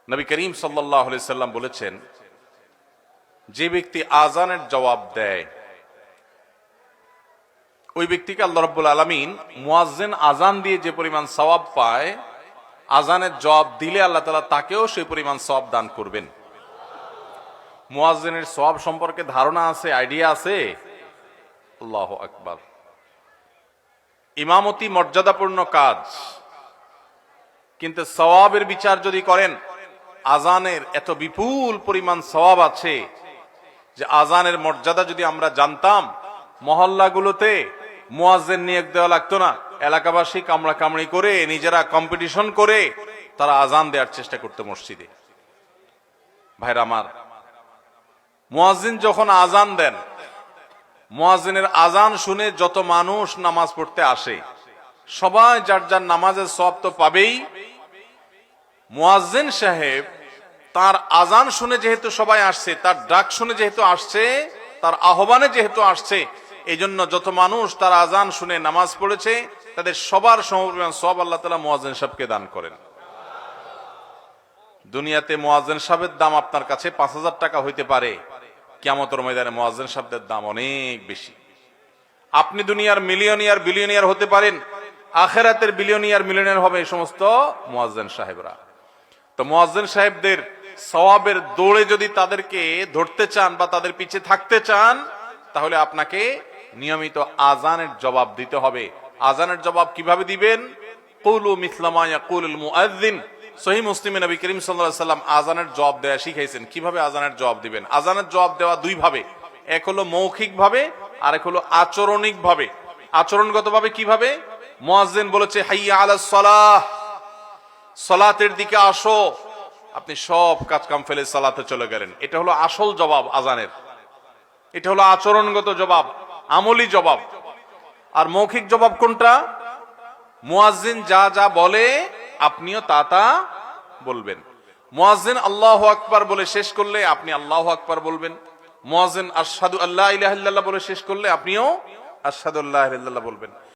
নবী করিম সাল্লাল্লাহু আলাইহি সাল্লাম বলেছেন, যে ব্যক্তি আজানের জবাব দেয় ওই ব্যক্তিকে আল্লাহ রাব্বুল আলামিন মুয়াজ্জিন আজান দিয়ে যে পরিমাণ সওয়াব পায়, আজানের জবাব দিলে আল্লাহ তাআলা তাকেও সেই পরিমাণ সওয়াব দান করবেন। মুয়াজ্জিনের সওয়াব সম্পর্কে ধারণা আছে, আইডিয়া আছে? আল্লাহু আকবার। ইমামতি মর্যাদাপূর্ণ কাজ, কিন্তু সওয়াবের বিচার যদি করেন, আজানের এত বিপুল পরিমাণ সওয়াব আছে যে আজানের মর্যাদা যদি আমরা জানতাম, মহল্লাগুলোতে মুয়াজ্জিন নিয়োগ দেওয়া লাগতো না। এলাকাবাসী কামড়া কামড়ি করে, নিজেরা কম্পিটিশন করে তারা আজান দেওয়ার চেষ্টা করতো মসজিদে। ভাইরা আমার, মুয়াজ্জিন যখন আজান দেন, মুয়াজ্জিনের আজান শুনে যত মানুষ নামাজ পড়তে আসে, সবাই যার যার নামাজের সওয়াব তো পাবেই। মুয়াজ্জিন সাহেব তার আজান শুনে যেহেতু সবাই আসছে, তার ডাক শুনে যেহেতু আসছে, তার আহ্বানে যেহেতু আসছে, এই জন্য যত মানুষ তার আজান শুনে নামাজ পড়েছে তাদের সবার সমপরিমাণ সওয়াব আল্লাহ তাআলা মুয়াজ্জিন সাহেবকে দান করেন। দুনিয়াতে মুয়াজ্জিন সাহেবের দাম আপনার কাছে ৫,০০০ টাকা হইতে পারে, কিয়ামতের ময়দানে মুয়াজ্জিন সাহেবদের দাম অনেক বেশি। আপনি দুনিয়ার মিলিয়নিয়ার বিলিয়নিয়ার হতে পারেন, আখিরাতের বিলিয়নিয়ার মিলিয়নিয়ার হবে এই সমস্ত মুয়াজ্জিন সাহেবরা। তো মুয়াজ্জিন সাহেবদের সওয়াবের দৌড়ে যদি তাদেরকে ধরতে চান বা তাদের পিছে থাকতে চান, তাহলে আপনাকে নিয়মিত আজানের জবাব দিতে হবে। আজানের জবাব কিভাবে দিবেন? কুলু মিসলা মা ইয়াকুলুল মুআজ্জিন। সহিহ মুসলিমে নবী করিম সাল্লাল্লাহু আলাইহি সাল্লাম আজানের জবাব দেয়া শিখাইছেন। কিভাবে আজানের জবাব দিবেন? আজানের জবাব দেওয়া দুই ভাবে, এক হলো মৌখিক ভাবে, আর এক হলো আচরণিক ভাবে। আচরণগত ভাবে কিভাবে? মুয়াজ্জিন বলেছে হাইয়া আলাস সালাহ, সালাতের দিকে আসো, আপনি সব কাজ কাম ফেলে সালাতে চলে গেলেন। এটা হলো আসল জবাব আজানের, এটা হলো আচরণগত জবাব, আমলি জবাব। আর মৌখিক জবাব কোনটা? মুয়াজ্জিন যা যা বলে আপনিও তা তা বলবেন। মুয়াজ্জিন আল্লাহু আকবার বলে শেষ করলে আপনি আল্লাহু আকবার বলবেন। মুয়াজ্জিন আশহাদু আল্লা ইলাহা ইল্লাল্লাহ বলে শেষ করলে আপনিও আশহাদু আল্লা ইলাহা ইল্লাল্লাহ বলবেন।